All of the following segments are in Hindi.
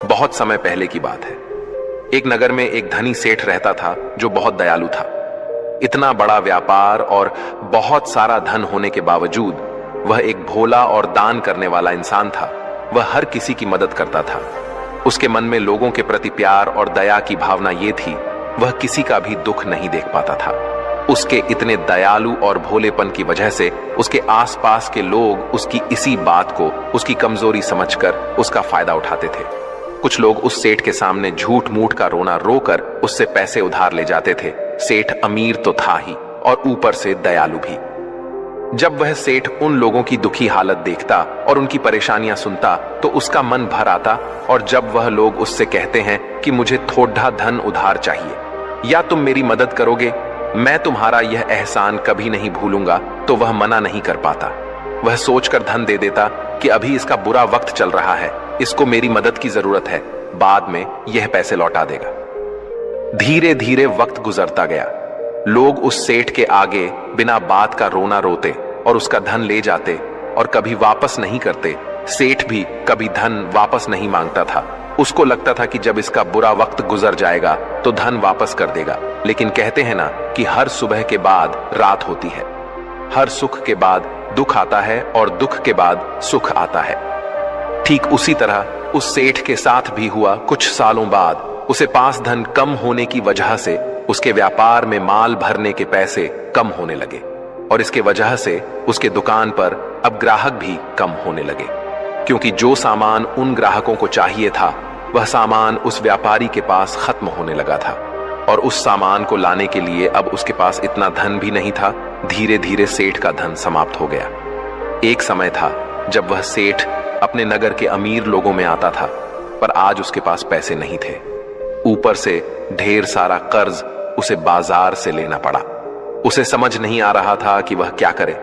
बहुत समय पहले की बात है। एक नगर में एक धनी सेठ रहता था जो बहुत दयालु था। इतना बड़ा व्यापार और बहुत सारा धन होने के बावजूद वह एक भोला और दान करने वाला इंसान था। वह हर किसी की मदद करता था। उसके मन में लोगों के प्रति प्यार और दया की भावना ये थी, वह किसी का भी दुख नहीं देख पाता था। उसके इतने दयालु और भोलेपन की वजह से उसके आसपास के लोग उसकी इसी बात को उसकी कमजोरी समझकर उसका फायदा उठाते थे। कुछ लोग उस सेठ के सामने झूठ मूठ का रोना रोकर उससे पैसे उधार ले जाते थे। सेठ अमीर तो था ही और ऊपर से दयालु भी। जब वह सेठ उन लोगों की दुखी हालत देखता और उनकी परेशानियां सुनता तो उसका मन भर आता, और जब वह लोग उससे कहते हैं कि मुझे थोड़ा धन उधार चाहिए या तुम मेरी मदद करोगे, मैं तुम्हारा यह एहसान कभी नहीं भूलूंगा, तो वह मना नहीं कर पाता। वह सोचकर धन दे देता कि अभी इसका बुरा वक्त चल रहा है, इसको मेरी मदद की जरूरत है, बाद में यह पैसे लौटा देगा। धीरे धीरे वक्त गुजरता गया। लोग उस सेठ के आगे बिना बात का रोना रोते और उसका धन ले जाते और कभी वापस नहीं करते। सेठ भी कभी धन वापस नहीं मांगता था। उसको लगता था कि जब इसका बुरा वक्त गुजर जाएगा तो धन वापस कर देगा। लेकिन कहते हैं ना कि हर सुबह के बाद रात होती है, हर सुख के बाद दुख आता है और दुख के बाद सुख आता है। ठीक उसी तरह उस सेठ के साथ भी हुआ। कुछ सालों बाद उसे पास धन कम होने की वजह से उसके व्यापार में माल भरने के पैसे कम होने लगे, और इसके वजह से उसके दुकान पर अब ग्राहक भी कम होने लगे, क्योंकि जो सामान उन ग्राहकों को चाहिए था वह सामान उस व्यापारी के पास खत्म होने लगा था, और उस सामान को लाने के लिए अब उसके पास इतना धन भी नहीं था। धीरे धीरे सेठ का धन समाप्त हो गया। एक समय था जब वह सेठ अपने नगर के अमीर लोगों में आता था, पर आज उसके पास पैसे नहीं थे। ऊपर से ढेर सारा कर्ज उसे बाजार से लेना पड़ा। उसे समझ नहीं आ रहा था कि वह क्या करे।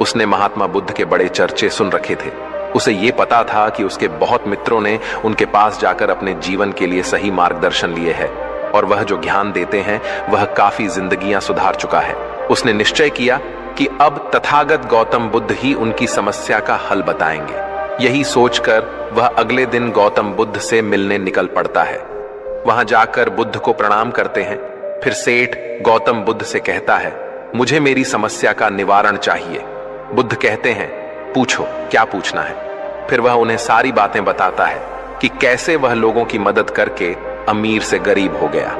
उसने महात्मा बुद्ध के बड़े चर्चे सुन रखे थे। उसे ये पता था कि उसके बहुत मित्रों ने उनके पास जाकर अपने जीवन के लिए सही मार्गदर्शन लिए है, और वह जो ज्ञान देते हैं वह काफी जिंदगियां सुधार चुका है। उसने निश्चय किया कि अब तथागत गौतम बुद्ध ही उनकी समस्या का हल बताएंगे। यही सोचकर वह अगले दिन गौतम बुद्ध से मिलने निकल पड़ता है। वहां जाकर बुद्ध को प्रणाम करते हैं। फिर सेठ गौतम बुद्ध से कहता है, मुझे मेरी समस्या का निवारण चाहिए। बुद्ध कहते हैं, पूछो, क्या पूछना है। फिर वह उन्हें सारी बातें बताता है कि कैसे वह लोगों की मदद करके अमीर से गरीब हो गया,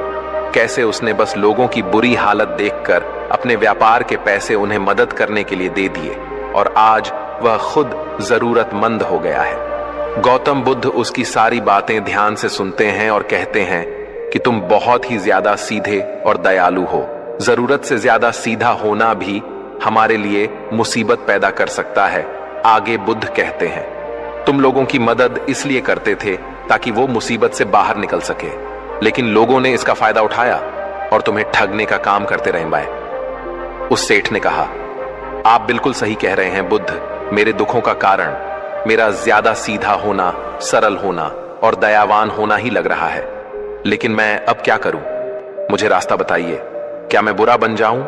कैसे उसने बस लोगों की बुरी हालत देखकर अपने व्यापार के पैसे उन्हें मदद करने के लिए दे दिए, और आज वह खुद जरूरतमंद हो गया है। गौतम बुद्ध उसकी सारी बातें ध्यान से सुनते हैं और कहते हैं कि तुम बहुत ही ज्यादा सीधे और दयालु हो। जरूरत से ज्यादा सीधा होना भी हमारे लिए मुसीबत पैदा कर सकता है। आगे बुद्ध कहते हैं, तुम लोगों की मदद इसलिए करते थे ताकि वो मुसीबत से बाहर निकल सके, लेकिन लोगों ने इसका फायदा उठाया और तुम्हें ठगने का काम करते रहे बाय। उस सेठ ने कहा, आप बिल्कुल सही कह रहे हैं बुद्ध। मेरे दुखों का कारण मेरा ज्यादा सीधा होना, सरल होना और दयावान होना ही लग रहा है, लेकिन मैं अब क्या करूं? मुझे रास्ता बताइए। क्या मैं बुरा बन जाऊं,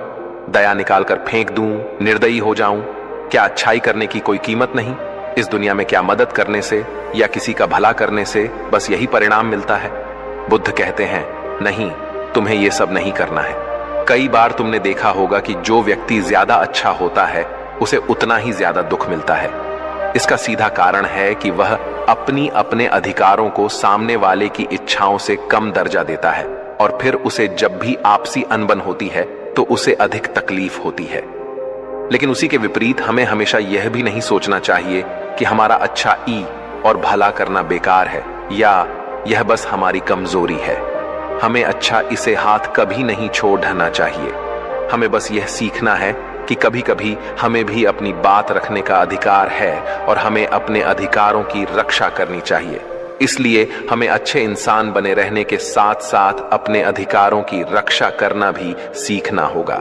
दया निकालकर फेंक दूं, निर्दयी हो जाऊं? क्या अच्छाई करने की कोई कीमत नहीं? इस दुनिया में क्या मदद करने से या किसी का भला करने से बस यही परिणाम मिलता है? बुद्ध कहते हैं, नहीं, तुम्हें यह सब नहीं करना है। कई बार तुमने देखा होगा कि जो व्यक्ति ज्यादा अच्छा होता है उसे उतना ही ज्यादा दुख मिलता है। इसका सीधा कारण है कि वह अपने अधिकारों को सामने वाले की इच्छाओं से कम दर्जा देता है, और फिर उसे जब भी आपसी अनबन होती है तो उसे अधिक तकलीफ होती है। लेकिन उसी के विपरीत हमें हमेशा यह भी नहीं सोचना चाहिए कि हमारा अच्छा ई और भला करना बेकार है या यह बस हमारी कमजोरी है। हमें अच्छा इसे हाथ कभी नहीं छोड़ना चाहिए। हमें बस यह सीखना है कि कभी कभी हमें भी अपनी बात रखने का अधिकार है और हमें अपने अधिकारों की रक्षा करनी चाहिए। इसलिए हमें अच्छे इंसान बने रहने के साथ साथ अपने अधिकारों की रक्षा करना भी सीखना होगा।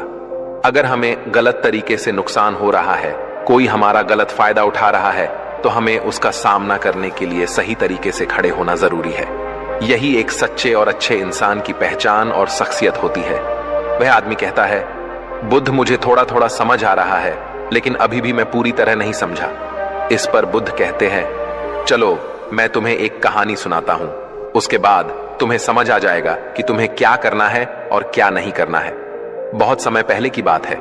अगर हमें गलत तरीके से नुकसान हो रहा है, कोई हमारा गलत फायदा उठा रहा है, तो हमें उसका सामना करने के लिए सही तरीके से खड़े होना जरूरी है। यही एक सच्चे और अच्छे इंसान की पहचान और शख्सियत होती है। वह आदमी कहता है, बुद्ध, मुझे थोड़ा थोड़ा समझ आ रहा है, लेकिन अभी भी मैं पूरी तरह नहीं समझा। इस पर बुद्ध कहते हैं, चलो मैं तुम्हें एक कहानी सुनाता हूं। उसके बाद तुम्हें समझ आ जाएगा कि तुम्हें क्या करना है और क्या नहीं करना है। बहुत समय पहले की बात है।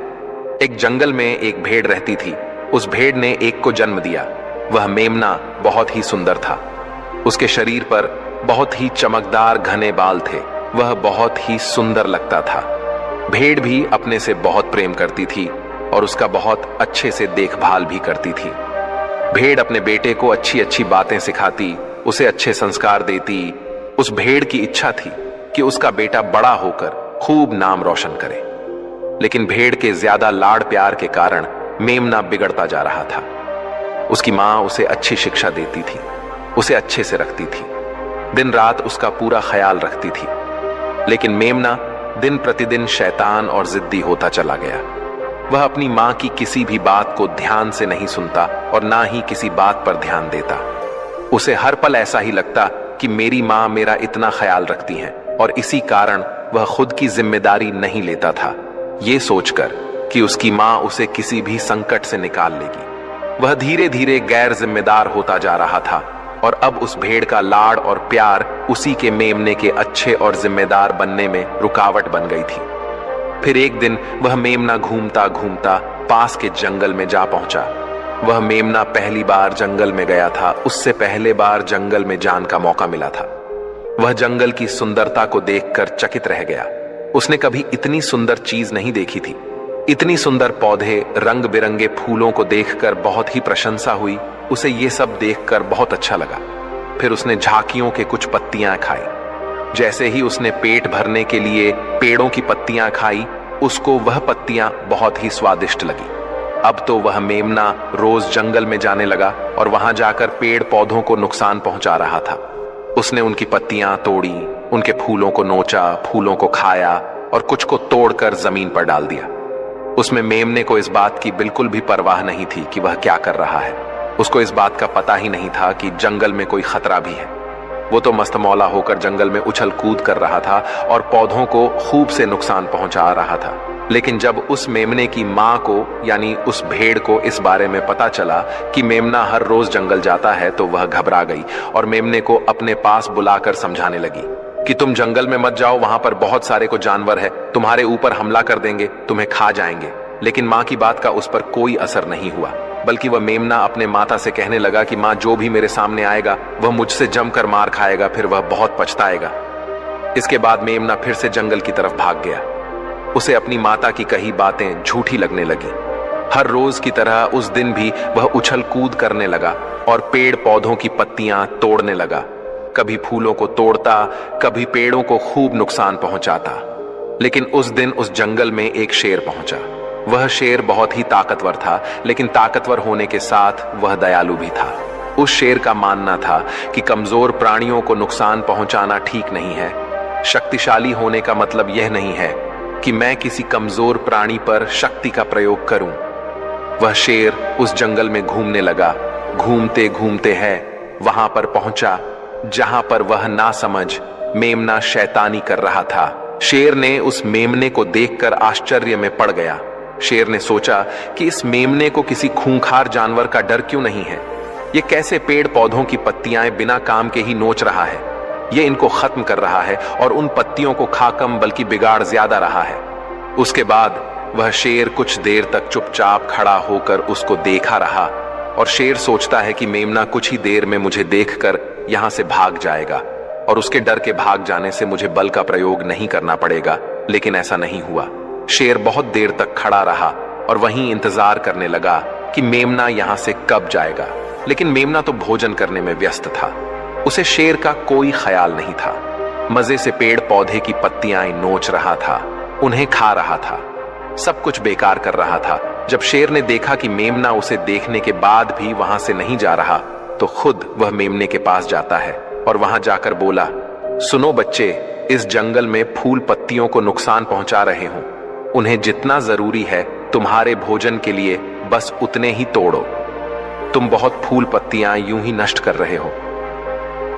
एक जंगल में एक भेड़ रहती थी। उस भेड़ ने एक को जन्म दिया। वह मेमना बहुत ही सुंदर था। उसके शरीर पर बहुत ही चमकदार घने बाल थे। वह बहुत ही सुंदर लगता था। भेड़ भी अपने से बहुत प्रेम करती थी और उसका बहुत अच्छे से देखभाल भी करती थी। भेड़ अपने बेटे को अच्छी अच्छी बातें सिखाती, उसे अच्छे संस्कार देती। उस भेड़ की इच्छा थी कि उसका बेटा बड़ा होकर खूब नाम रोशन करे। लेकिन भेड़ के ज्यादा लाड़ प्यार के कारण मेमना बिगड़ता जा रहा था। उसकी मां उसे अच्छी शिक्षा देती थी, उसे अच्छे से रखती थी, दिन रात उसका पूरा ख्याल रखती थी। लेकिन मेमना दिन प्रतिदिन शैतान और जिद्दी होता चला गया। वह अपनी मां की किसी भी बात को ध्यान से नहीं सुनता और ना ही किसी बात पर ध्यान देता। उसे हर पल ऐसा ही लगता कि मेरी मां मेरा इतना ख्याल रखती हैं और इसी कारण वह खुद की जिम्मेदारी नहीं लेता था, ये सोचकर कि उसकी मां उसे किसी भी संकट से निकाल लेगी। वह धीरे धीरे गैर जिम्मेदार होता जा रहा था और अब उस भेड़ का लाड़ और प्यार उसी के मेमने के अच्छे और जिम्मेदार बनने में रुकावट बन गई थी। फिर एक दिन वह मेमना घूमता घूमता पास के जंगल में जा पहुंचा। वह मेमना पहली बार जंगल में गया था। उससे पहले बार जंगल में जाने का मौका मिला था। वह जंगल की सुंदरता को देखकर चकित रह गया। उसने कभी इतनी सुंदर चीज नहीं देखी थी। इतनी सुंदर पौधे, रंग बिरंगे फूलों को देखकर बहुत ही प्रशंसा हुई। उसे ये सब देखकर बहुत अच्छा लगा। फिर उसने झांकियों के कुछ पत्तियां खाई। जैसे ही उसने पेट भरने के लिए पेड़ों की पत्तियां खाई, उसको वह पत्तियां बहुत ही स्वादिष्ट लगी। अब तो वह मेमना रोज जंगल में जाने लगा और वहां जाकर पेड़ पौधों को नुकसान पहुंचा रहा था। उसने उनकी पत्तियां तोड़ी, उनके फूलों को नोचा, फूलों को खाया और कुछ को तोड़कर जमीन पर डाल दिया। उसमें मेमने को इस बात की बिल्कुल भी परवाह नहीं थी कि वह क्या कर रहा है। उसको इस बात का पता ही नहीं था कि जंगल में कोई खतरा भी है। वो तो मस्त मौला होकर जंगल में उछल कूद कर रहा था और पौधों को खूब से नुकसान पहुंचा रहा था। लेकिन जब उस मेमने की मां को यानी उस भेड़ को इस बारे में पता चला कि मेमना हर रोज जंगल जाता है, तो वह घबरा गई और मेमने को अपने पास बुलाकर समझाने लगी कि तुम जंगल में मत जाओ, वहां पर बहुत सारे को जानवर है, तुम्हारे ऊपर हमला कर देंगे, तुम्हें खा जाएंगे। लेकिन मां की बात का उस पर कोई असर नहीं हुआ, बल्कि वह मेमना अपने माता से कहने लगा कि मां, जो भी मेरे सामने आएगा वह मुझसे जमकर मार खाएगा, फिर वह बहुत पछताएगा। इसके बाद मेमना फिर से जंगल की तरफ भाग गया। उसे अपनी माता की कही बातें झूठी लगने लगी। हर रोज की तरह उस दिन भी वह उछल कूद करने लगा और पेड़ पौधों की पत्तियां तोड़ने लगा। कभी फूलों को तोड़ता, कभी पेड़ों को खूब नुकसान पहुंचाता। लेकिन उस दिन उस जंगल में एक शेर पहुंचा। वह शेर बहुत ही ताकतवर था, लेकिन ताकतवर होने के साथ वह दयालु भी था। उस शेर का मानना था कि कमजोर प्राणियों को नुकसान पहुंचाना ठीक नहीं है। शक्तिशाली होने का मतलब यह नहीं है कि मैं किसी कमजोर प्राणी पर शक्ति का प्रयोग करूं। वह शेर उस जंगल में घूमने लगा। घूमते घूमते है वहां पर पहुंचा जहां पर वह नासमझ मेमना शैतानी कर रहा था। शेर ने उस मेमने को देखकर आश्चर्य में पड़ गया। शेर ने सोचा कि इस मेमने को किसी खूंखार जानवर का डर क्यों नहीं है। ये कैसे पेड़ पौधों की पत्तियां बिना काम के ही नोच रहा है। ये इनको खत्म कर रहा है और उन पत्तियों को खा कम बल्कि बिगाड़ ज्यादा रहा है। उसके बाद वह शेर कुछ देर तक चुपचाप खड़ा होकर उसको देखा रहा और शेर सोचता है कि मेमना कुछ ही देर में मुझे देखकर यहां से भाग जाएगा और उसके डर के भाग जाने से मुझे बल का प्रयोग नहीं करना पड़ेगा। लेकिन ऐसा नहीं हुआ। शेर बहुत देर तक खड़ा रहा और वहीं इंतजार करने लगा कि मेमना यहां से कब जाएगा। लेकिन मेमना तो भोजन करने में व्यस्त था। उसे शेर का कोई ख्याल नहीं था। मजे से पेड़ पौधे की पत्तियां नोच रहा था, उन्हें खा रहा था, सब कुछ बेकार कर रहा था। जब शेर ने देखा कि मेमना उसे देखने के बाद भी वहां से नहीं जा रहा, तो खुद वह मेमने के पास जाता है और वहां जाकर बोला, सुनो बच्चे, इस जंगल में फूल पत्तियों को नुकसान पहुंचा रहे हो। उन्हें जितना जरूरी है तुम्हारे भोजन के लिए बस उतने ही तोड़ो। तुम बहुत फूल पत्तियां यूं ही नष्ट कर रहे हो।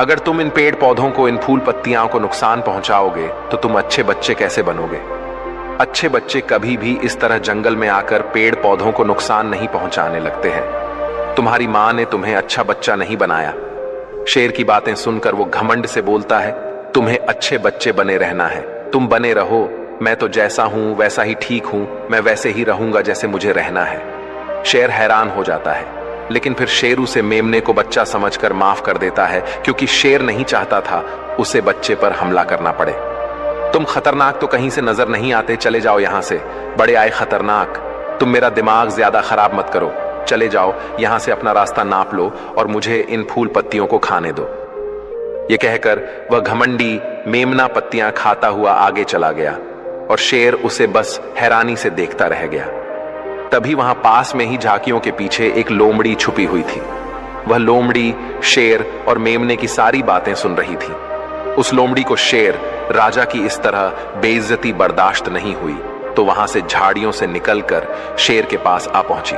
अगर तुम इन पेड़ पौधों को, इन फूल पत्तियां को नुकसान पहुंचाओगे तो तुम अच्छे बच्चे कैसे बनोगे। अच्छे बच्चे कभी भी इस तरह जंगल में आकर पेड़ पौधों को नुकसान नहीं पहुंचाने लगते हैं। तुम्हारी मां ने तुम्हें अच्छा बच्चा नहीं बनाया। शेर की बातें सुनकर वो घमंड से बोलता है, तुम्हें अच्छे बच्चे बने रहना है, तुम बने रहो, मैं तो जैसा हूं वैसा ही ठीक हूं, मैं वैसे ही रहूंगा जैसे मुझे रहना है। शेर हैरान हो जाता है, लेकिन फिर शेर उसे मेमने को बच्चा समझकर माफ कर देता है, क्योंकि शेर नहीं चाहता था उसे बच्चे पर हमला करना पड़े। तुम खतरनाक तो कहीं से नजर नहीं आते, चले जाओ यहां से, बड़े आए खतरनाक, तुम मेरा दिमाग ज्यादा खराब मत करो, चले जाओ यहां से, अपना रास्ता नाप लो और मुझे इन फूल पत्तियों को खाने दो। ये कहकर वह घमंडी मेमना पत्तियां खाता हुआ आगे चला गया और शेर उसे बस हैरानी से देखता रह गया। तभी वहां पास में ही झांकियों के पीछे एक लोमड़ी छुपी हुई थी। वह लोमड़ी शेर और मेमने की सारी बातें सुन रही थी। उस लोमड़ी को शेर राजा की इस तरह बेइज्जती बर्दाश्त नहीं हुई, तो वहां से झाड़ियों से निकलकर शेर के पास आ पहुंची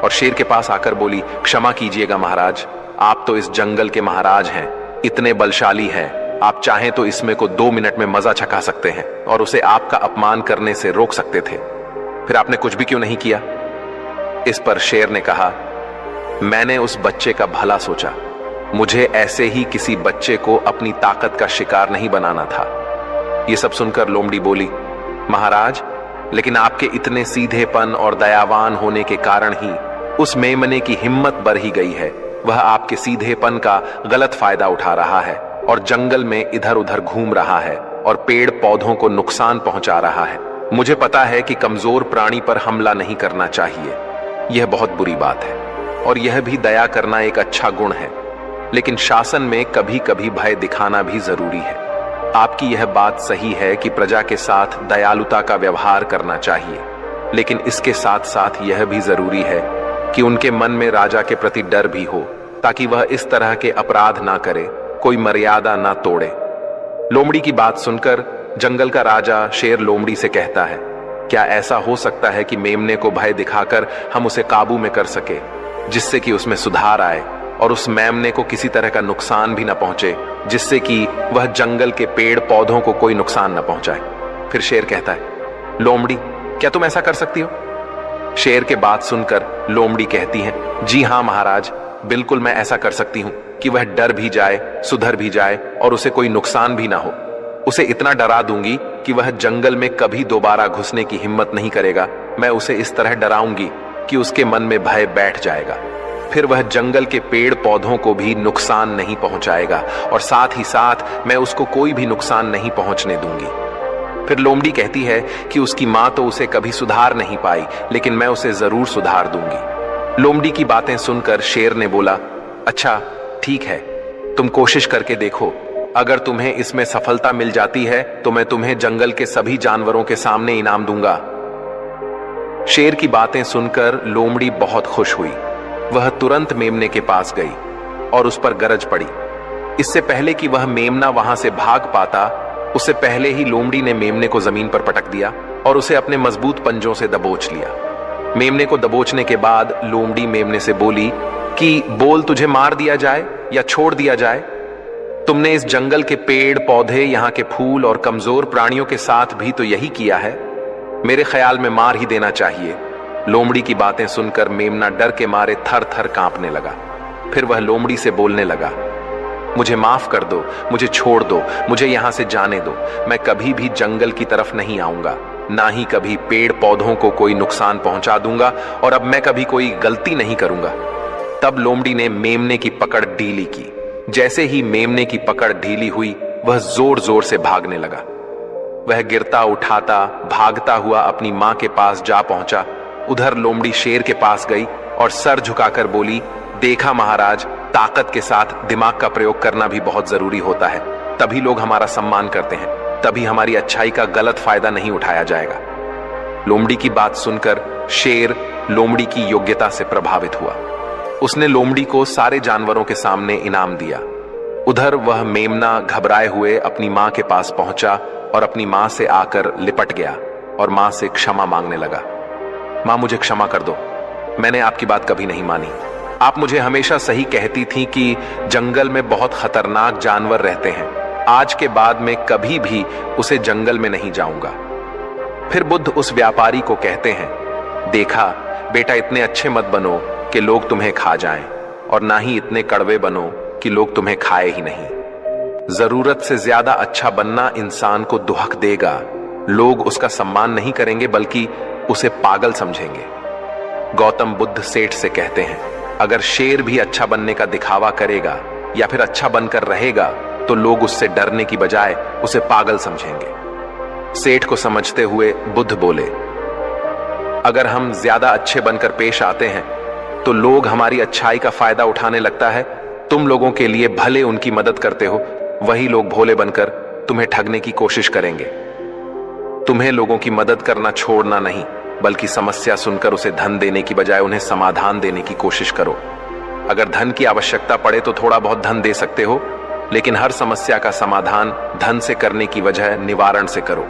और शेर के पास आकर बोली, क्षमा कीजिएगा महाराज, आप तो इस जंगल के महाराज हैं, इतने बलशाली हैं, आप चाहें तो इसमें को 2 मिनट में मजा चखा सकते हैं और उसे आपका अपमान करने से रोक सकते थे, फिर आपने कुछ भी क्यों नहीं किया? इस पर शेर ने कहा, मैंने उस बच्चे का भला सोचा, मुझे ऐसे ही किसी बच्चे को अपनी ताकत का शिकार नहीं बनाना था। यह सब सुनकर लोमड़ी बोली, महाराज, लेकिन आपके इतने सीधेपन और दयावान होने के कारण ही उस मेमने की हिम्मत बढ़ ही गई है। वह आपके सीधेपन का गलत फायदा उठा रहा है और जंगल में इधर उधर घूम रहा है और पेड़ पौधों को नुकसान पहुंचा रहा है। मुझे पता है कि कमजोर प्राणी पर हमला नहीं करना चाहिए, यह बहुत बुरी बात है, और यह भी दया करना एक अच्छा गुण है, लेकिन शासन में कभी कभी भय दिखाना भी जरूरी है। आपकी यह बात सही है कि प्रजा के साथ दयालुता का व्यवहार करना चाहिए, लेकिन इसके साथ साथ यह भी जरूरी है कि उनके मन में राजा के प्रति डर भी हो, ताकि वह इस तरह के अपराध ना करे, कोई मर्यादा ना तोड़े। लोमड़ी की बात सुनकर जंगल का राजा शेर लोमड़ी से कहता है, क्या ऐसा हो सकता है कि मेमने को भय दिखाकर हम उसे काबू में कर सके, जिससे कि उसमें सुधार आए और उस मेमने को किसी तरह का नुकसान भी न पहुंचे, जिससे कि वह जंगल के पेड़ पौधों को कोई नुकसान न पहुंचाए? फिर शेर कहता है, लोमड़ी, क्या तुम ऐसा कर सकती हो? शेर के बात सुनकर लोमड़ी कहती है, जी हां महाराज, बिल्कुल मैं ऐसा कर सकती हूं कि वह डर भी जाए, सुधर भी जाए और उसे कोई नुकसान भी ना हो। उसे इतना डरा दूंगी कि वह जंगल में कभी दोबारा घुसने की हिम्मत नहीं करेगा। मैं उसे इस तरह डराऊंगी कि उसके मन में भय बैठ जाएगा, फिर वह जंगल के पेड़ पौधों को भी नुकसान नहीं पहुंचाएगा और साथ ही साथ मैं उसको कोई भी नुकसान नहीं पहुंचने दूंगी। फिर लोमड़ी कहती है कि उसकी मां तो उसे कभी सुधार नहीं पाई, लेकिन मैं उसे जरूर सुधार दूंगी। लोमड़ी की बातें सुनकर शेर ने बोला, अच्छा ठीक है, तुम कोशिश करके देखो, अगर तुम्हें इसमें सफलता मिल जाती है तो मैं तुम्हें जंगल के सभी जानवरों के सामने इनाम दूंगा। शेर की बातें सुनकर लोमड़ी बहुत खुश हुई। वह तुरंत मेमने के पास गई और उस पर गरज पड़ी। इससे पहले कि वह मेमना वहां से भाग पाता, उससे पहले ही लोमड़ी ने मेमने को जमीन पर पटक दिया और उसे अपने मजबूत पंजों से दबोच लिया। मेमने को दबोचने के बाद लोमड़ी मेमने से बोली कि बोल, तुझे मार दिया जाए या छोड़ दिया जाए? तुमने इस जंगल के पेड़ पौधे, यहाँ के फूल और कमजोर प्राणियों के साथ भी तो यही किया है। मेरे ख्याल में मार ही देना चाहिए। लोमड़ी की बातें सुनकर मेमना डर के मारे थर थर कांपने लगा। फिर वह लोमड़ी से बोलने लगा, मुझे माफ कर दो, मुझे छोड़ दो, मुझे यहां से जाने दो। मैं कभी भी जंगल की तरफ नहीं आऊंगा, ना ही कभी पेड़ पौधों को कोई नुकसान पहुंचा दूंगा, और अब मैं कभी कोई गलती नहीं करूंगा। तब लोमड़ी ने मेमने की पकड़ ढीली की। जैसे ही मेमने की पकड़ ढीली हुई, वह जोर जोर से भागने लगा। वह गिरता उठाता भागता हुआ अपनी मां के पास जा पहुंचा। उधर लोमड़ी शेर के पास गई और सर झुकाकर बोली, देखा महाराज, ताकत के साथ दिमाग का प्रयोग करना भी बहुत जरूरी होता है, तभी लोग हमारा सम्मान करते हैं, तभी हमारी अच्छाई का गलत फायदा नहीं उठाया जाएगा। लोमड़ी की बात सुनकर शेर लोमड़ी की योग्यता से प्रभावित हुआ। उसने लोमड़ी को सारे जानवरों के सामने इनाम दिया। उधर वह मेमना घबराए हुए अपनी मां के पास पहुंचा और अपनी मां से आकर लिपट गया और मां से क्षमा मांगने लगा। मां, मुझे क्षमा कर दो, मैंने आपकी बात कभी नहीं मानी। आप मुझे हमेशा सही कहती थी कि जंगल में बहुत खतरनाक जानवर रहते हैं। आज के बाद मैं कभी भी उसे जंगल में नहीं जाऊंगा। फिर बुद्ध उस व्यापारी को कहते हैं, देखा बेटा, इतने अच्छे मत बनो कि लोग तुम्हें खा जाएं, और ना ही इतने कड़वे बनो कि लोग तुम्हें खाए ही नहीं। जरूरत से ज्यादा अच्छा बनना इंसान को दुहक देगा। लोग उसका सम्मान नहीं करेंगे बल्कि उसे पागल समझेंगे। गौतम बुद्ध सेठ से कहते हैं, अगर शेर भी अच्छा बनने का दिखावा करेगा या फिर अच्छा बनकर रहेगा तो लोग उससे डरने की बजाय उसे पागल समझेंगे। सेठ को समझते हुए बुद्ध बोले, अगर हम ज्यादा अच्छे बनकर पेश आते हैं तो लोग हमारी अच्छाई का फायदा उठाने लगता है। तुम लोगों के लिए भले उनकी मदद करते हो, वही लोग भोले बनकर तुम्हें ठगने की कोशिश करेंगे। तुम्हें लोगों की मदद करना छोड़ना नहीं, बल्कि समस्या सुनकर उसे धन देने की बजाय उन्हें समाधान देने की कोशिश करो। अगर धन की आवश्यकता पड़े तो थोड़ा बहुत धन दे सकते हो, लेकिन हर समस्या का समाधान धन से करने की वजह निवारण से करो।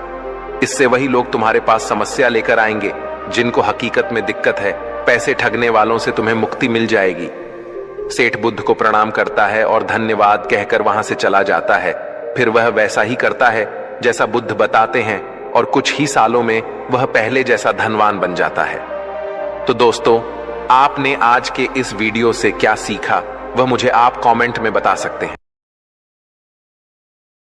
इससे वही लोग तुम्हारे पास समस्या लेकर आएंगे जिनको हकीकत में दिक्कत है। पैसे ठगने वालों से तुम्हें मुक्ति मिल जाएगी। सेठ बुद्ध को प्रणाम करता है और धन्यवाद कहकर वहां से चला जाता है। फिर वह वैसा ही करता है जैसा बुद्ध बताते हैं और कुछ ही सालों में वह पहले जैसा धनवान बन जाता है। तो दोस्तों, आपने आज के इस वीडियो से क्या सीखा वह मुझे आप कमेंट में बता सकते हैं।